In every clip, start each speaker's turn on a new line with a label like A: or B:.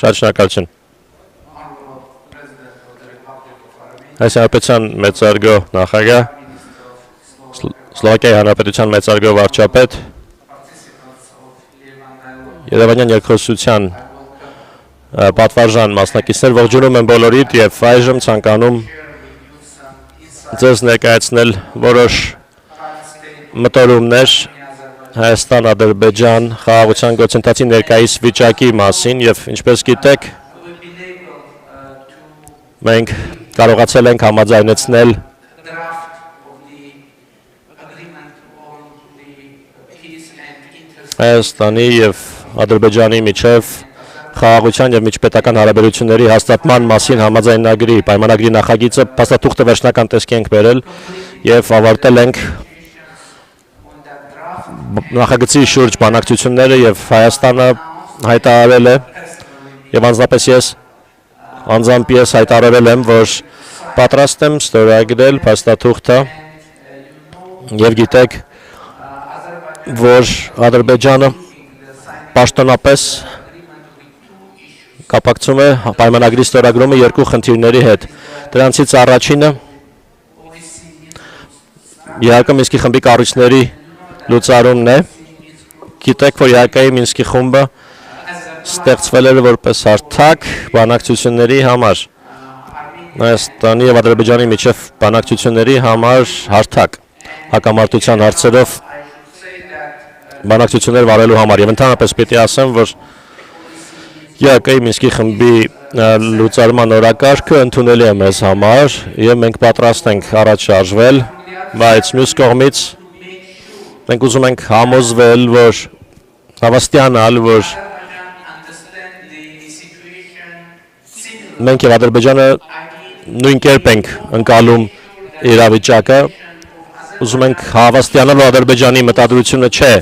A: Շատ շնորհակալություն։ Հայաստան մեծարգո նախագահ, Սլովակիայի Հանրապետության մեծարգո վարչապետ, Երևանյան երկխոսության պատվարժան մասնակիցներ, ողջունում եմ բոլորիդ եւ այժմ ցանկանում ձեզ ներկայացնել որոշ մտորումներ Հայաստան-Ադրբեջան խաղաղության գործընթացի ներկայիս վիճակի մասին եւ ինչպես գիտեք մենք կարողացել ենք համաձայնեցնել Հայաստանի եւ Ադրբեջանի միջև խաղաղության եւ միջպետական հարաբերությունների հաստատման մասին համաձայնագրի պայմանագրի նախագիծը փաստաթուղթը վերջնական տեսքի ենք բերել եւ ավարտել ենք նախագծի շուրջ բանակցությունները եւ Հայաստանը հայտարարել է եւ անձնապես ես անձամբ հայտարարել եմ, որ պատրաստ եմ ստորագրել փաստաթուղթը եւ գիտեք, որ Ադրբեջանը պաշտոնապես կապակցում է պայմանագրի ստորագրումը երկու խնդիրների հետ։ Դրանցից առաջինը իհարկե Մինսկի խմբի կառույցների լուծարումն է։ Գիտեք, որ իհարկե Մինսկի խումբը ստեղծվել էր որպես հարթակ բանակցությունների համար։ Հայաստանի եւ Ադրբեջանի միջև բանակցությունների համար հարթակ հակամարտության հարցերով բանակցություններ վարելու համար եւ ընդհանրապես պիտի ասեմ, որ իհարկե Մինսկի խմբի լուծարման օրակարգը ընդունելի է մեզ համար եւ մենք պատրաստ ենք առաջ շարժվել, բայց մյուս կողմից մենք ուզում ենք համոզվել, որ հավաստիանալ, որ մենք եւ Ադրբեջանը նույն կերպ ենք ընկալում իրավիճակը, ուզում ենք հավաստիանալ, որ Ադրբեջանի մտադրությունը չէ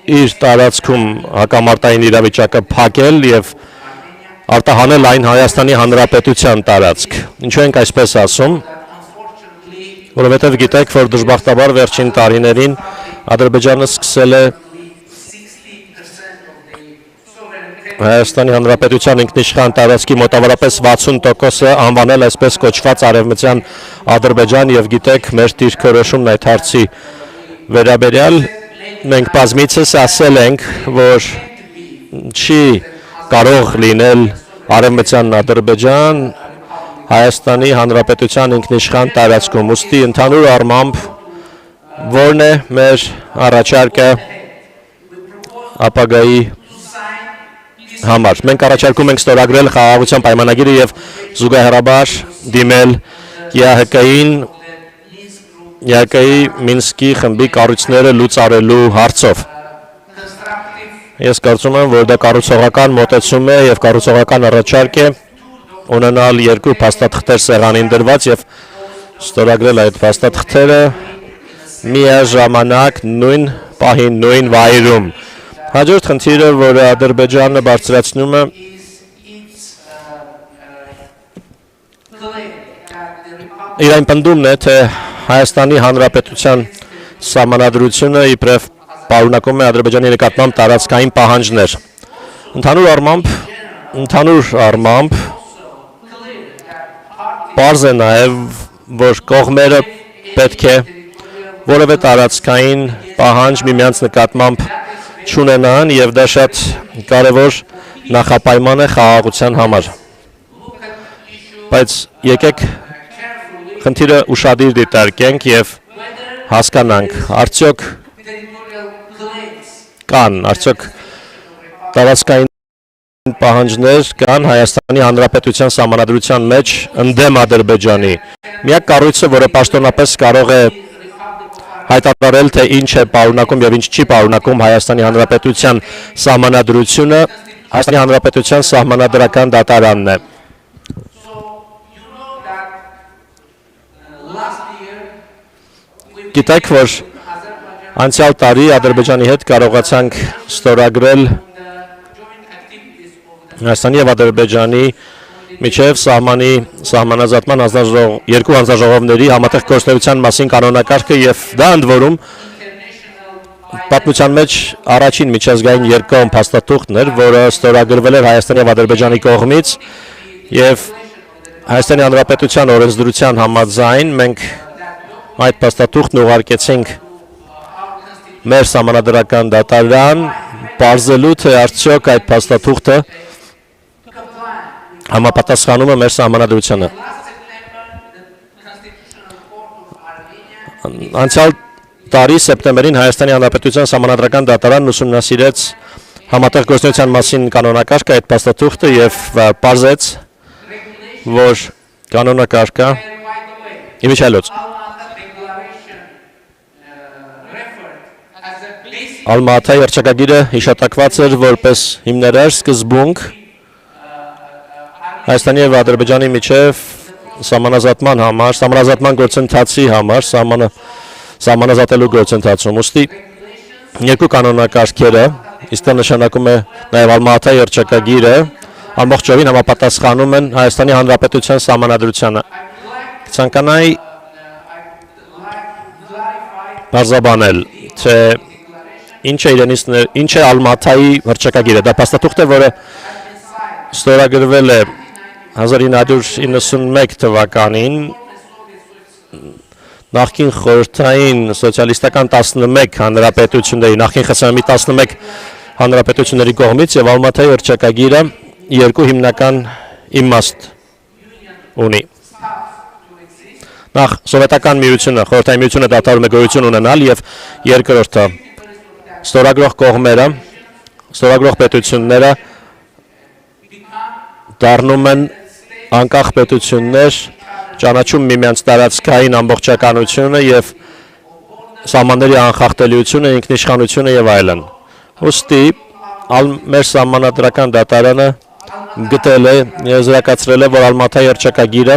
A: իր տարածքում հակամարտային իրավիճակը փակել եւ արտահանել այն Հայաստանի Հանրապետության տարածք։ Ինչու ենք այսպես ասում, որովհետեւ գիտեք, որ դժբախտաբար վերջին տարիներին Ադրբեջանը սկսել է Հայաստանի Հանրապետության ինքնիշխան տարածքի մոտավորապես 60%-ը անվանել այսպես կոչված արևմտյան Ադրբեջան եւ գիտեք, մեր դիրքորոշումն այդ հարցի վերաբերյալ մենք բազմիցս ասել ենք, որ չի կարող լինել արևմտյան Ադրբեջան Հայաստանի Հանրապետության ինքնիշխան տարածքում, ուստի ընդհանուր առմամբ որն է մեր առաջարկը ապագայի համար։ Մենք առաջարկում ենք ստորագրել խաղաղության պայմանագիրը եւ զուգահեռաբար դիմել ԵԱՀԿ-ի Մինսկի խմբի կառույցները լուծարելու հարցով։ Ես կարծում եմ, որ դա կառուցողական մոտեցում է եւ կառուցողական առաջարկ է ունենալ երկու փաստաթղթեր սեղանին դրված եւ ստորագրել այդ փաստաթղթերը միաժամանակ նույն պահին, նույն վայրում։ Հաջորդ խնդիրը, որը Ադրբեջանը բարձրացնում է, իր այն պնդումն է, թե Հայաստանի Հանրապետության սահմանադրությունը իբրև պարունակում է Ադրբեջանի նկատմամբ տարածքային պահանջներ։ Ընդհանուր առմամբ պարզ է նաև, որ կողմերը պետք է որևէ տարածքային պահանջ միմյանց նկատմամբ չունենան եւ դա շատ կարեւոր նախապայման է խաղաղության համար։ Բայց եկեք խնդիրը ուշադիր դիտարկենք եւ հասկանանք, արդյոք տարածքային պահանջներ կան Հայաստանի Հանրապետության սահմանադրության մեջ ընդդեմ Ադրբեջանի։ Միակ կառույցը, որը պաշտոնապես կարող է հայտարարել, թե ինչ է պարունակում եւ ինչ չի պարունակում Հայաստանի Հանրապետության սահմանադրությունը, Հայաստանի Հանրապետության սահմանադրական դատարանն է։ Գիտեք, որ անցյալ տարի Ադրբեջանի հետ կարողացանք ստորագրել Հայաստանի եւ Ադրբեջանի միջև սահմանազատման երկու հանձնաժողովների համատեղ գործունեության մասին կանոնակարգը եւ դա ընդ որում պատմության մեջ առաջին միջազգային երկկողմ փաստաթուղթն էր, որը ստորագրվել էր Հայաստանի եւ Ադրբեջանի կողմից եւ Հայաստանի Հանրապետության օրենսդրության համաձայն մենք այդ փաստաթուղթն ուղարկեցինք մեր սահմանադրական դատարան, պարզելու թե արդյոք այդ փաստաթուղթը համապատասխանում է մեր սահմանադրությանը։ Անցյալ տարի սեպտեմբերին Հայաստանի Հանրապետության սահմանադրական դատարանն ուսումնասիրեց համատեղ գործունեության մասին կանոնակարգը այդ փաստաթուղթը եւ պարզեց, որ կանոնակարգը իմիջայլոց Ալմատայի հռչակագիրը հիշատակված էր որպես հիմներար սկզբունք Հայաստանի եւ Ադրբեջանի միջև սահմանազատման համար, սահմանազատման գործընթացի համար, սահմանազատելու գործընթացում։ Ուստի երկու կանոնակարգերը, իսկ դա նշանակում է նաեւ Ալմատայի հռչակագիրը, ամբողջովին համապատասխանում են Հայաստանի Հանրապետության սահմանադրությանը։ Ցանկանայի բարձրաբանել, թե ինչ է Ալմատայի հռչակագիրը։ Դա փաստաթուղթ է, որը ստորագրվել է 1991 թվականին նախկին խորհրդային սոցիալիստական 11 հանրապետությունների, նախկին ԽՍՀՄ-ի 11 հանրապետությունների կողմից եւ Ալմատայի հռչակագիրը երկու հիմնական իմաստ ունի։ Նախ սովետական միությունը, խորհրդային միությունը դադարում է գոյություն ունենալ եւ երկրորդը ստորագրող կողմերը, ստորագրող պետությունները դառնում են անկախ պետություններ, ճանաչում միմյանց տարածքային ամբողջականությունը եւ սահմանների անխախտելիությունը, ինքնիշխանությունը եւ այլն։ Ուստի մեր սահմանադրական դատարանը գտել է, եզրակացրել է, որ Ալմատայի հռչակագիրը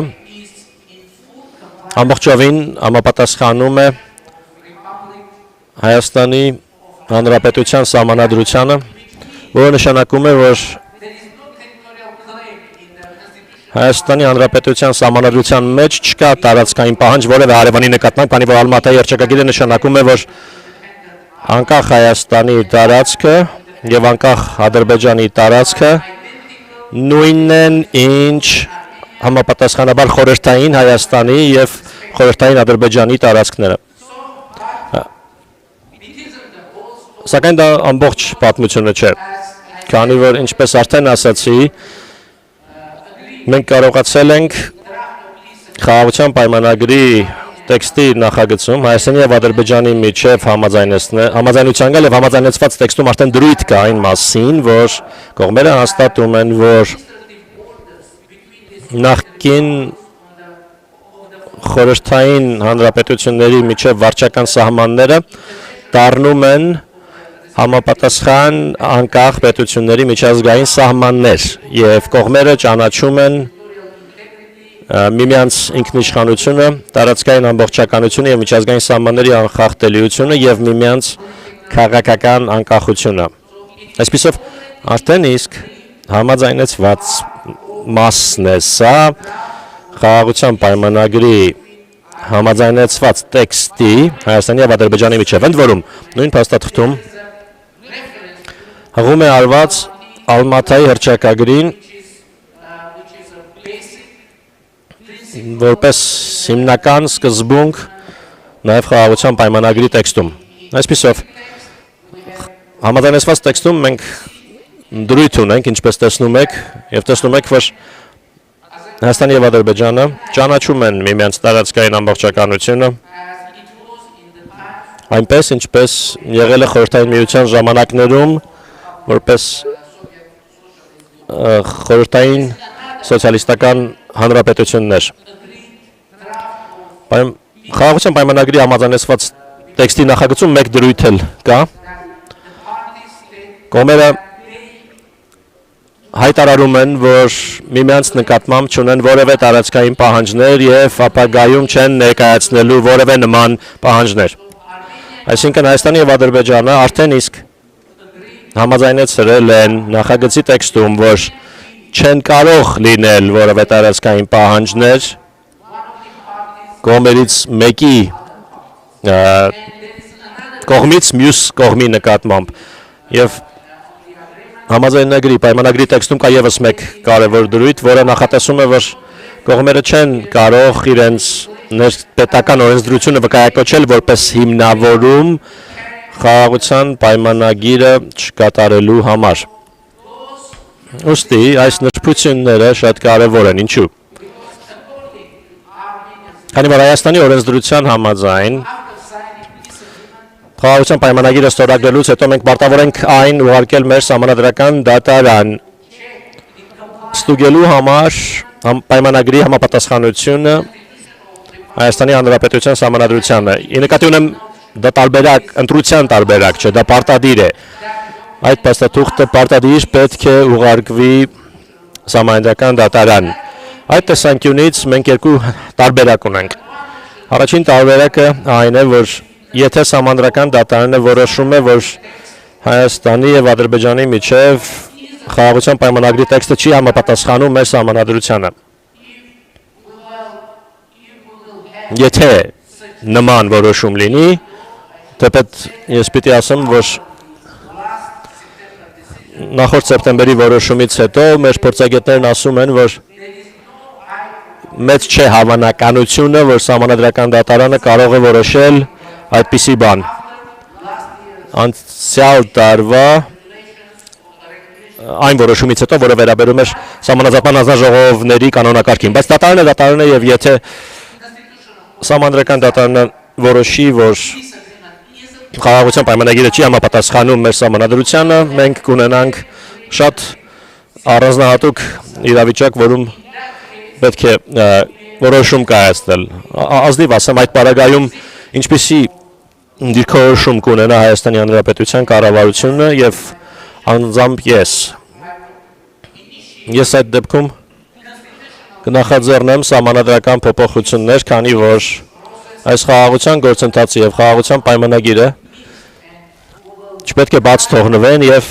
A: ամբողջովին համապատասխանում է Հայաստանի Հանրապետության սահմանադրությանը, որը նշանակում է, որ Հայաստանի Հանրապետության սահմանադրության մեջ չկա տարածքային պահանջ որևէ հարևանի նկատմամբ, քանի որ Ալմատայի հռչակագիրը նշանակում է, որ անկախ Հայաստանի տարածքը եւ անկախ Ադրբեջանի տարածքը նույնն են, ինչ համապատասխանաբար խորհրդային Հայաստանի եւ խորհրդային Ադրբեջանի տարածքները։ Սակայն դա ամբողջ պատմությունը չէ, քանի որ ինչպես արդեն ասացի, մենք կարողացել ենք խաղաղության պայմանագրի տեքստի նախագծում Հայաստանի եւ Ադրբեջանի միջև համաձայնության գալ եւ համաձայնեցված տեքստում արդեն դրույթ կա այն մասին, որ կողմերը հաստատում են, որ նախկին խորհրդային հանրապետությունների միջև վարչական սահմանները դառնում են համապատասխան անկախ պետությունների միջազգային սահմաններ եւ կողմերը ճանաչում են միմյանց ինքնիշխանությունը, տարածքային ամբողջականությունը եւ միջազգային սահմանների անխախտելիությունը եւ միմյանց քաղաքական անկախությունը։ Այսպիսով արդեն իսկ համաձայնեցված մասն է սա խաղաղության պայմանագրի համաձայնեցված տեքստի Հայաստանի եւ Ադրբեջանի միջև, ընդ որում նույն փաստաթղթում հղում է արված Ալմատայի հռչակագրին որպես հիմնական սկզբունք նաև խաղաղության պայմանագրի տեքստում։ Այսպիսով համաձայնեցված տեքստում մենք դրույթ ունենք, ինչպես տեսնում եք, եւ տեսնում եք, որ Հայաստանը եւ Ադրբեջանը ճանաչում են միմյանց տարածքային ամբողջականությունը այնպես, ինչպես եղել է խորհրդային միության ժամանակներում որպես խորհրդային սոցիալիստական հանրապետություններ։ Խաղաղության պայմանագրի համաձայնեցված տեքստի նախագծում մեկ դրույթ էլ կա։ Կողմերը հայտարարում են, որ միմյանց նկատմամբ չունեն որևէ տարածքային պահանջներ եւ ապագայում չեն ներկայացնելու որևէ նման պահանջներ։ Այսինքն Հայաստանը եւ Ադրբեջանը արդեն իսկ համաձայնեցրել են նախագծի տեքստում, որ չեն կարող լինել որևէ տարածքային պահանջներ կողմերից մեկի կողմից մյուս կողմի նկատմամբ եւ համաձայնագրի պայմանագրի տեքստում կա եւս մեկ կարևոր դրույթ, որը նախատեսում է, որ կողմերը չեն կարող իրենց պետական օրենսդրությունը վկայակոչել որպես հիմնավորում խաղաղության պայմանագիրը չկատարելու համար։ Ուստի այս նրբությունները շատ կարևոր են, ինչու՞։ Քանի որ Հայաստանի օրենսդրության համաձայն խաղաղության պայմանագիրը ստորագրելուց հետո մենք պարտավոր ենք այն ուղարկել մեր սահմանադրական դատարան ստուգելու համար պայմանագրի համապատասխանությունը Հայաստանի Հանրապետության սահմանադրությանը։ Ի նկատի ունեմ դա տարբերակ, ընտրության տարբերակ չէ, դա պարտադիր է։ Այդ փաստաթուղթը պարտադիր պետք է ուղարկվի սահմանադրական դատարան։ Այդ տեսանկյունից մենք երկու տարբերակ ունենք։ Առաջին տարբերակը այն է, որ եթե սահմանադրական դատարանը որոշում է, որ Հայաստանի եւ Ադրբեջանի միջև խաղաղության պայմանագրի տեքստը չի համապատասխանում մեր սահմանադրությանը։ Եթե նման որոշում լինի, թեպետ ես պիտի ասեմ, որ նախորդ սեպտեմբերի որոշումից հետո մեր փորձագետներն ասում են, որ մեծ չէ հավանականությունը, որ սահմանադրական դատարանը կարող է որոշել այդպիսի բան։ Անցյալ տարվա այն որոշումից հետո, որը վերաբերում էր սահմանազատման հանձնաժողովների կանոնակարգին, բայց դատարանը է եւ եթե սահմանադրական դատարանը որոշի, որ խաղաղության պայմանագիրը չի համապատասխանում մեր սահմանադրությանը, մենք կունենանք շատ առանձնահատուկ իրավիճակ, որում պետք է որոշում կայացնել։ Ազնիվ ասեմ, այդ պարագայում ինչպիսի դիրքորոշում կունենա Հայաստանի Հանրապետության կառավարությունը եւ անձամբ ես այդ դեպքում կնախաձեռնեմ սահմանադրական փոփոխություններ, քանի որ այս խաղաղության գործընթացը եւ խաղաղության պայմանագիրը չպետք է բաց թողնվեն եւ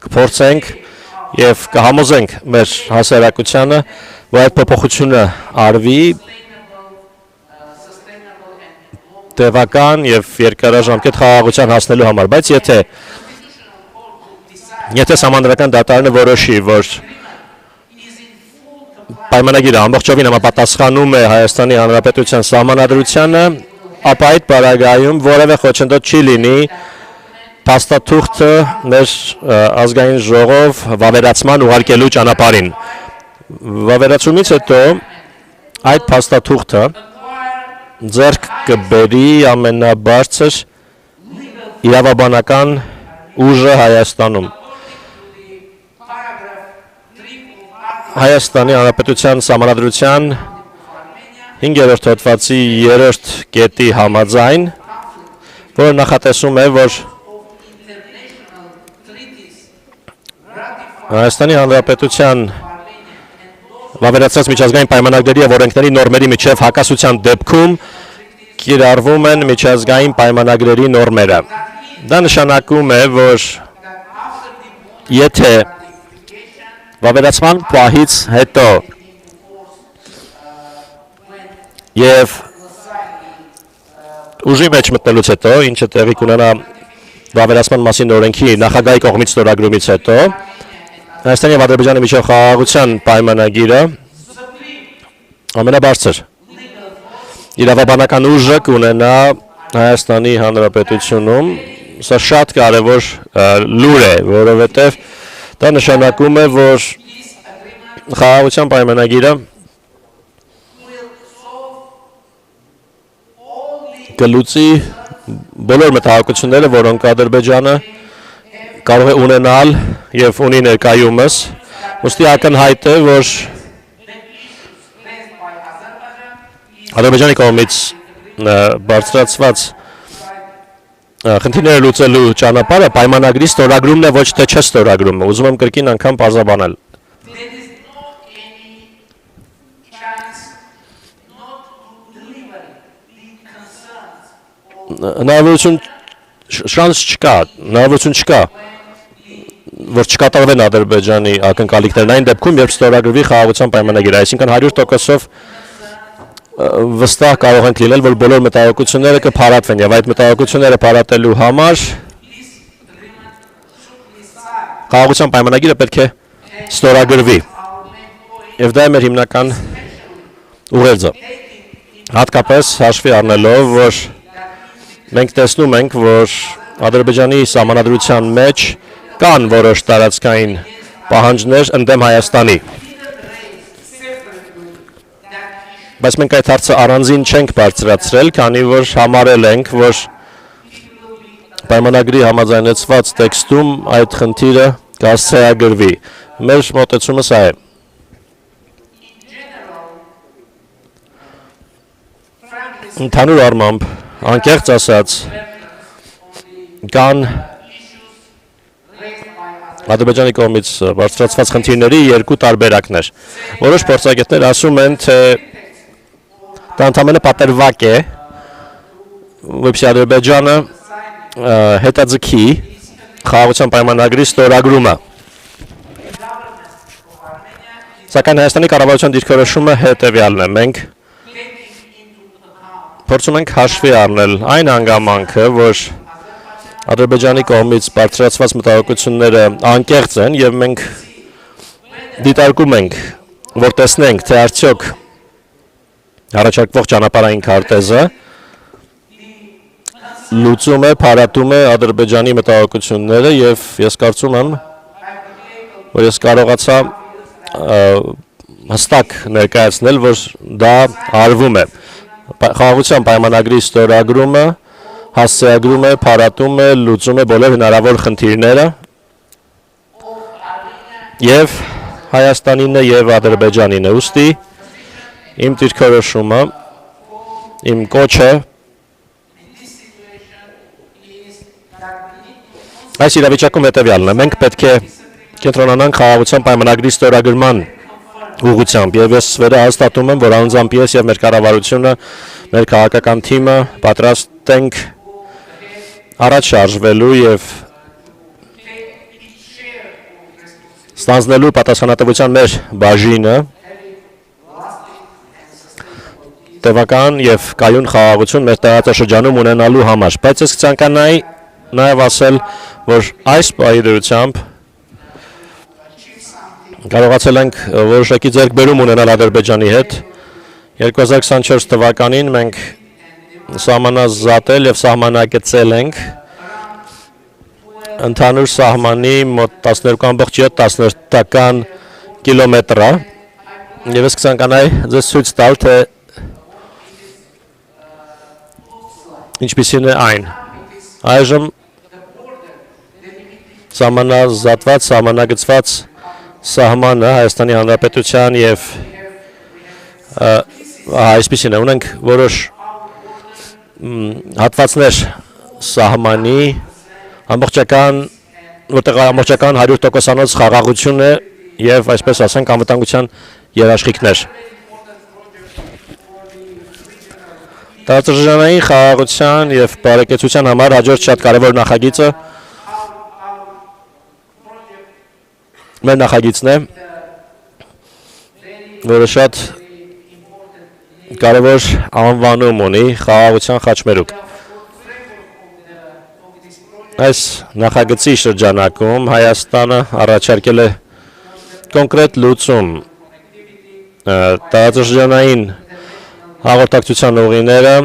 A: կփորձենք եւ կհամոզենք մեր հասարակությանը, որ այդ փոփոխությունը արվի տևական եւ երկարաժամկետ խաղաղության հասնելու համար, բայց եթե սահմանադրական դատարանը որոշի, որ պայմանագիրը ամբողջովին համապատասխանում է Հայաստանի Հանրապետության սահմանադրությանը, ապա այդ պարագայում որևէ խոչընդոտ չի լինի փաստաթուղթը մեր ազգային ժողով վավերացման ուղարկելու ճանապարհին։ Վավերացումից հետո այդ փաստաթուղթը ձեռք կբերի ամենաբարձր իրավաբանական ուժը Հայաստանում։ Հայաստանի Հանրապետության սահմանադրության 5-րդ հոդվածի 3-րդ կետի համաձայն, որը նախատեսում է, որ Հայաստանի Հանրապետության վավերացած միջազգային պայմանագրերի եւ օրենքների նորմերի միջև հակասության դեպքում կիրառվում են միջազգային պայմանագրերի նորմերը։ Դա նշանակում է, որ եթե վավերացման պահից հետո եւ ուժի մեջ մտնելուց հետո, ինչը տեղի կունենա վավերացման մասին օրենքի նախագահի կողմից ստորագրումից հետո, Հայաստանի եւ Ադրբեջանի միջև խաղաղության պայմանագիրը ամենաբարձր իրավաբանական ուժը կունենա Հայաստանի Հանրապետությունում։ Սա շատ կարևոր լուր է, որովհետեւ դա նշանակում է, որ խաղաղության պայմանագիրը կլուծի բոլոր մտահոգությունները, որոնք Ադրբեջանը կարող է ունենալ եւ ունի ներկայումս, ուստի ակնհայտ է, որ Ադրբեջանի կողմից բարձրացված խնդիրները լուծելու ճանապարհը պայմանագրի ստորագրումն է, ոչ թե չստորագրումը։ Ուզում եմ կրկին անգամ բարձրաբանել։ Հնարավորություն չկա, որ չկատարվեն Ադրբեջանի ակնկալիքներն այն դեպքում, երբ ստորագրվի խաղաղության պայմանագիրը, այսինքն 100%-ով վստահ կարող ենք լինել, որ բոլոր մտահոգությունները կփարատվեն եւ այդ մտահոգությունները փարատելու համար խաղաղության պայմանագիրը պետք է ստորագրվի։ Եվ դա է մեր հիմնական ուղերձը։ Հատկապես հաշվի առնելով, որ մենք տեսնում ենք, որ Ադրբեջանի սահմանադրության մեջ կան որոշ տարածքային պահանջներ ընդդեմ Հայաստանի։ Բայց մենք այդ հարցը առանձին չենք բարձրացրել, քանի որ համարել ենք, որ պայմանագրի համաձայնեցված տեքստում այդ խնդիրը կհասցեագրվի։ Մեր մոտեցումը սա է։ Ընդհանուր առմամբ, անկեղծ ասած, կան Ադրբեջանի կողմից բարձրացված խնդիրների երկու տարբերակներ։ Որոշ փորձագետներ ասում են, թե դա ընդամենը պատերվակ է, որպեսզի Ադրբեջանը հետաձգի խաղաղության պայմանագրի ստորագրումը։ Սակայն Հայաստանի կառավարության դիրքորոշումը հետևյալն է։ Մենք փորձում ենք հաշվի առնել այն հանգամանքը, որ Ադրբեջանի կողմից բարձրացված մտահոգությունները անկեղծ են եւ մենք դիտարկում ենք, որ տեսնենք, թե արդյոք առաջարկվող ճանապարհային քարտեզը լուծում է, փարատում է Ադրբեջանի մտահոգությունները եւ ես կարծում եմ, որ ես կարողացա հստակ ներկայացնել, որ դա արվում է։ Խաղաղության պայմանագրի ստորագրումը հասցեագրում է, փարատում է, լուծում է բոլոր հնարավոր խնդիրները եւ Հայաստանին է եւ Ադրբեջանին է։ Ուստի իմ դիրքորոշումը, իմ կոչը այս իրավիճակում հետևյալն է։ Մենք պետք է կենտրոնանանք խաղաղության պայմանագրի ստորագրման ուղղությամբ եւ ես վերահաստատում եմ, որ անձամբ ես եւ մեր կառավարությունը, մեր քաղաքական թիմը պատրաստ ենք առաջ շարժվելու եւ ստանձնելու պատասխանատվության մեր բաժինը տևական եւ կայուն խաղաղություն մեր տարածաշրջանում ունենալու համար։ Բայց ես կցանկանայի նաեւ ասել, որ այս պահի դրությամբ կարողացել ենք որոշակի ձեռքբերում ունենալ Ադրբեջանի հետ։ 2024 թվականին մենք սահմանազատել եւ սահմանակեցել ենք ընդհանուր սահմանի մոտ 12.7 կիլոմետրը եւ ես կցանկանայի ձեզ ցույց տալ, թե ինչպիսին է այն։ Այժմ սահմանազատված, սահմանագծված սահմանը Հայաստանի Հանրապետության եւ այսպիսին է, ունենք որոշ հատվածներ սահմանի ամբողջական, որտեղ ամբողջական 100%-անոց խաղաղություն է եւ այսպես ասենք անվտանգության երաշխիքներ։ Տարածաշրջանային խաղաղության եւ բարեկեցության համար հաջորդ շատ կարեւոր նախագիծը մեր նախագիծն է, որը շատ կարևոր անվանում ունի խաղաղության խաչմերուկ։ Այս նախագծի շրջանակում Հայաստանը առաջարկել է կոնկրետ լուծում տարածաշրջանային հաղորդակցության ուղիները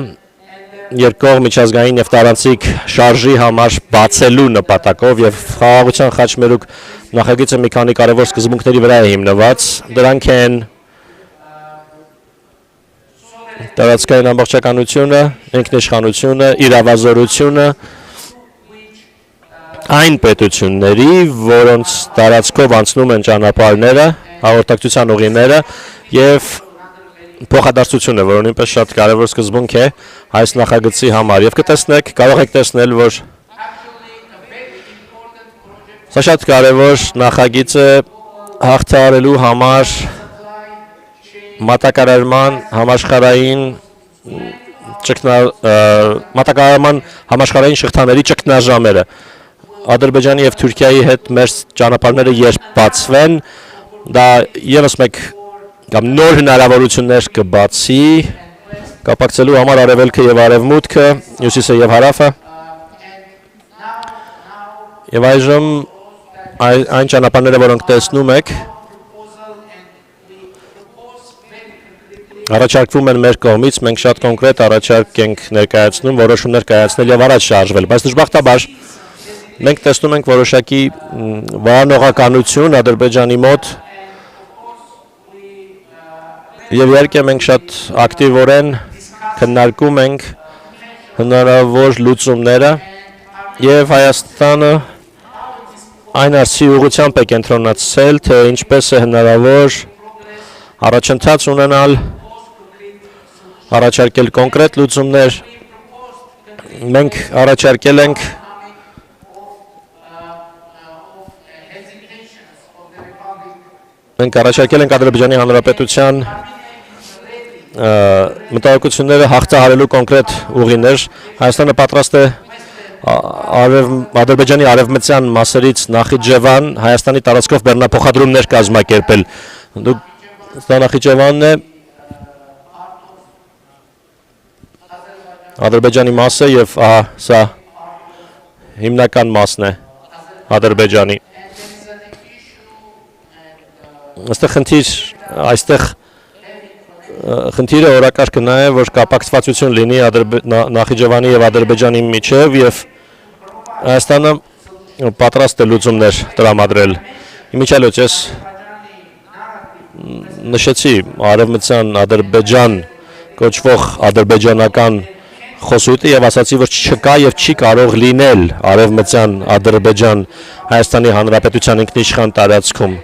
A: երկկողմ միջազգային եւ տարանցիկ շարժի համար բացելու նպատակով եւ խաղաղության խաչմերուկ նախագիծը մի քանի կարևոր սկզբունքների վրա է հիմնված։ Դրանք են տարածքային ամբողջականությունը, ինքնիշխանությունը, իրավազորությունը այն պետությունների, որոնց տարածքով անցնում են ճանապարհները, հաղորդակցության ուղիները եւ փոխադարձությունը, որը նույնպես շատ կարևոր սկզբունք է այս նախագծի համար։ Եվ կտեսնեք, կարող եք տեսնել, որ սա շատ կարևոր նախագիծ է հաղթահարելու համար մատակարարման համաշխարհային շղթաների ճգնաժամերը։ Ադրբեջանի եւ Թուրքիայի հետ մեր ճանապարհները երբ բացվեն, դա եւս մեկ կամ նոր հնարավորություններ կբացի կապակցելու համար արևելքը եւ արևմուտքը, հյուսիսը եւ հարավը։ Եվ այժմ այն ճանապարհները, որոնք տեսնում եք, առաջարկվում են մեր կողմից, մենք շատ կոնկրետ առաջարկ ենք ներկայացնում, որոշումներ կայացնել եւ առաջ շարժվել, բայց դժբախտաբար մենք տեսնում ենք որոշակի վարանողականություն Ադրբեջանի մոտ եւ իհարկե մենք շատ ակտիվորեն քննարկում ենք հնարավոր լուծումները եւ Հայաստանը այն արծի ուղղությամբ է կենտրոնացել, թե ինչպես է հնարավոր առաջընթաց ունենալ, առաջարկել կոնկրետ լուծումներ։ Մենք առաջարկել ենք Ադրբեջանի Հանրապետության մտահոգությունները հաղթահարելու կոնկրետ ուղիներ։ Հայաստանը պատրաստ է Ադրբեջանի արևմտյան մասերից Նախիջևան, Հայաստանի տարածքով բեռնափոխադրումներ կազմակերպել։ Դա Նախիջևանն է Ադրբեջանի մասը եւ սա հիմնական մասն է Ադրբեջանի։ Այստեղ խնդիրը օրակարգը նա է, որ կապակցվածություն լինի Նախիջևանի եւ Ադրբեջանի միջև եւ Հայաստանը պատրաստ է լուծումներ տրամադրել։ Իմիջիայլոց ես նշեցի արևմտյան Ադրբեջան կոչվող ադրբեջանական խոսույթը եւ ասացի, որ չկա եւ չի կարող լինել արևմտյան Ադրբեջան Հայաստանի Հանրապետության ինքնիշխան տարածքում,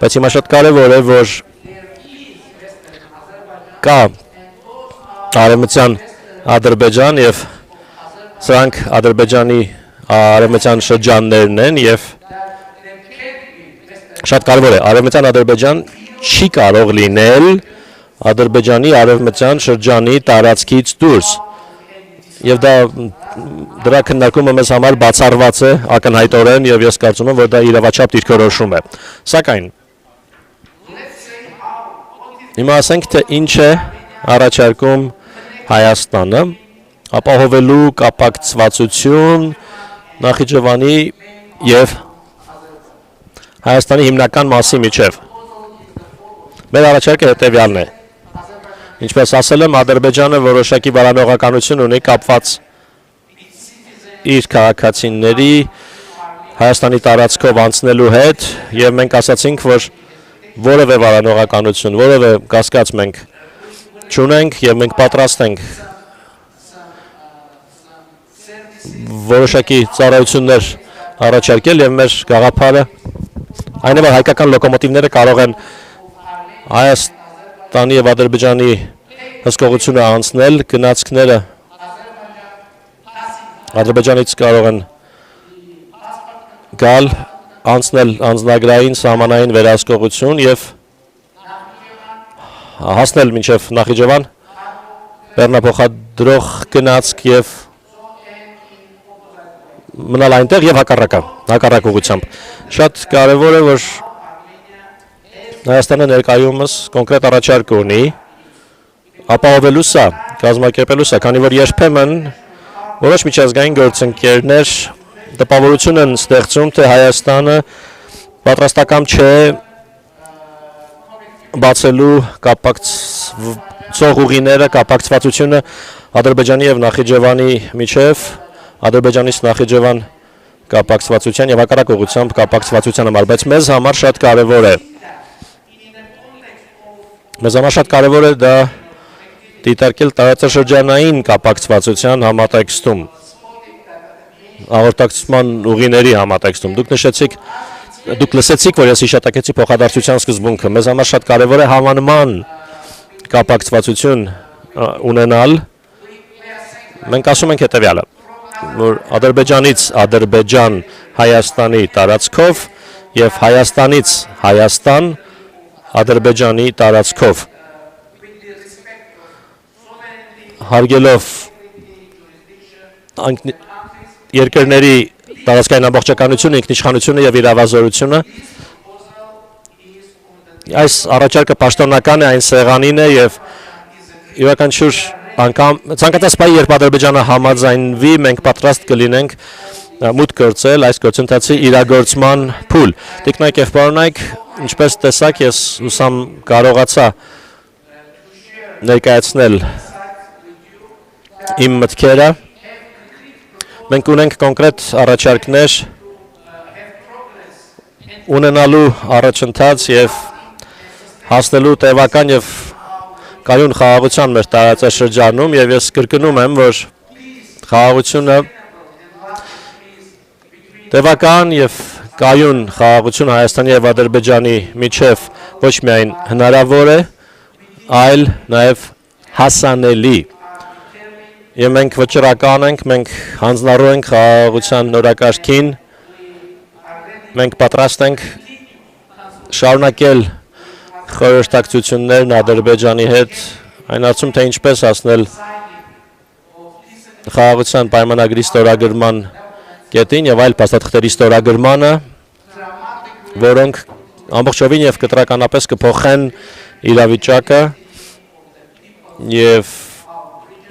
A: բայց հիմա շատ կարեւոր է, որ կա արևմտյան Ադրբեջան եւ սրանք Ադրբեջանի արևմտյան շրջաններն են եւ շատ կարեւոր է արևմտյան Ադրբեջան չի կարող լինել Ադրբեջանի արևմտյան շրջանի տարածքից դուրս եւ դրա քննարկումը մեզ համար բացառված է ակնհայտորեն եւ ես կարծում եմ, որ դա իրավաչափ դիրքորոշում է։ Սակայն հիմա ասենք, թե ինչ է առաջարկում Հայաստանը ապահովելու կապակցվածություն Նախիջևանի եւ Հայաստանի հիմնական մասի միջև։ Մեր առաջարկը հետեւյալն է։ Ինչպես ասել եմ, Ադրբեջանը որոշակի վարանողականություն ունի կապված իր քաղաքացիների Հայաստանի տարածքով անցնելու հետ եւ մենք ասացինք, որ որևէ վարանողականություն, որևէ կասկած մենք չունենք եւ մենք պատրաստ ենք որոշակի ծառայություններ առաջարկել եւ մեր գաղափարը այն է, որ հայկական լոկոմոտիվները կարող են Հայաստանի եւ Ադրբեջանի հսկողությունը անցնել, գնացքները Ադրբեջանից կարող են գալ, անցնել անձնագրային սահմանային վերահսկողություն եւ հասնել մինչեւ Նախիջևան, բեռնափոխադրող գնացք եւ մնալ այնտեղ եւ հակառակ ուղղությամբ։ Շատ կարեւոր է, որ Հայաստանը ներկայումս կոնկրետ առաջարկ ունի ապահովելու սա, կազմակերպելու սա, քանի որ երբեմն որոշ միջազգային գործընկերներ տպավորություն են ստեղծում, թե Հայաստանը պատրաստական չէ բացելու կապակցող ուղիները, կապակցվածությունը Ադրբեջանի եւ Նախիջևանի միջև, Ադրբեջանից Նախիջևան կապակցվածության եւ հակառակ ուղղությամբ կապակցվածության համար, բայց մեզ համար շատ կարեւոր է դա դիտարկել տարածաշրջանային կապակցվածության համատեքստում, հաղորդակցման ուղիների համատեքստում։ Դուք լսեցիք, որ ես հիշատակեցի փոխադարձության սկզբունքը։ Մեզ համար շատ կարևոր է հավանման կապակցվածություն ունենալ։ Մենք ասում ենք հետևյալը, որ Ադրբեջանից Ադրբեջան Հայաստանի տարածքով եւ Հայաստանից Հայաստան Ադրբեջանի տարածքով հարգելով երկրների տարածքային ամբողջականությունը, ինքնիշխանությունը եւ իրավազորությունը այս առաջարկը պաշտոնական է, այն սեղանին է եւ յուրաքանչյուր անգամ ցանկացած բանի երբ Ադրբեջանը համաձայնվի, մենք պատրաստ կլինենք մուտք գործել այս գործընթացի իրագործման փուլ։ Տիկնայք եւ պարոնայք, ինչպես տեսակ, ես ուսամ կարողացա ներկայացնել իմ մտքերը։ Մենք ունենք կոնկրետ առաջարկներ ունենալու առաջընթաց եւ հասնելու տևական եւ կայուն խաղաղության մեր տարածաշրջանում, եւ ես կրկնում եմ, որ խաղաղությունը տևական եւ կայուն խաղաղություն Հայաստանի եւ Ադրբեջանի միջև ոչ միայն հնարավոր է, այլ նաեւ հասանելի։ Եվ մենք վճռական ենք, մենք հանձնառու ենք խաղաղության նորակարգին, մենք պատրաստ ենք շարունակել խորհրդակցություններն Ադրբեջանի հետ, այն հարցում, թե ինչպես հասնել խաղաղության պայմանագրի ստորագրման կետին եւ այլ փաստաթղթերի ստորագրմանը, որոնք ամբողջովին եւ կտրականապես կփոխեն իրավիճակը եւ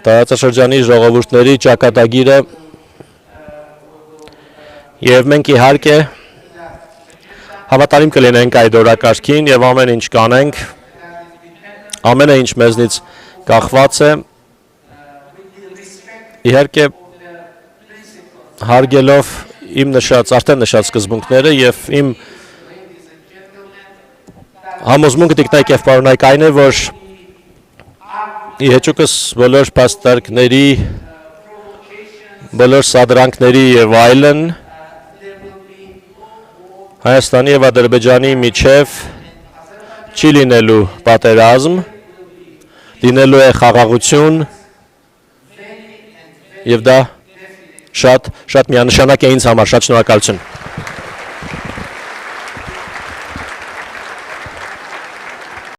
A: տարածաշրջանի ժողովուրդների ճակատագիրը, եւ մենք իհարկե հավատարիմ կլինենք այդ օրակարգին եւ ամեն ինչ կանենք, ամենը ինչ մեզնից կախված է, իհարկե հարգելով իմ արդեն նշած սկզբունքները եւ իմ համոզմունքը տիկնայք եւ պարոնայք այն է, որ ի հեճուկս բոլոր փաստարկների, բոլոր սադրանքների եւ այլն Հայաստանի եւ Ադրբեջանի միջև չի լինելու պատերազմ, լինելու է խաղաղություն եւ դա շատ միանշանակ է ինձ համար, շատ շնորհակալություն։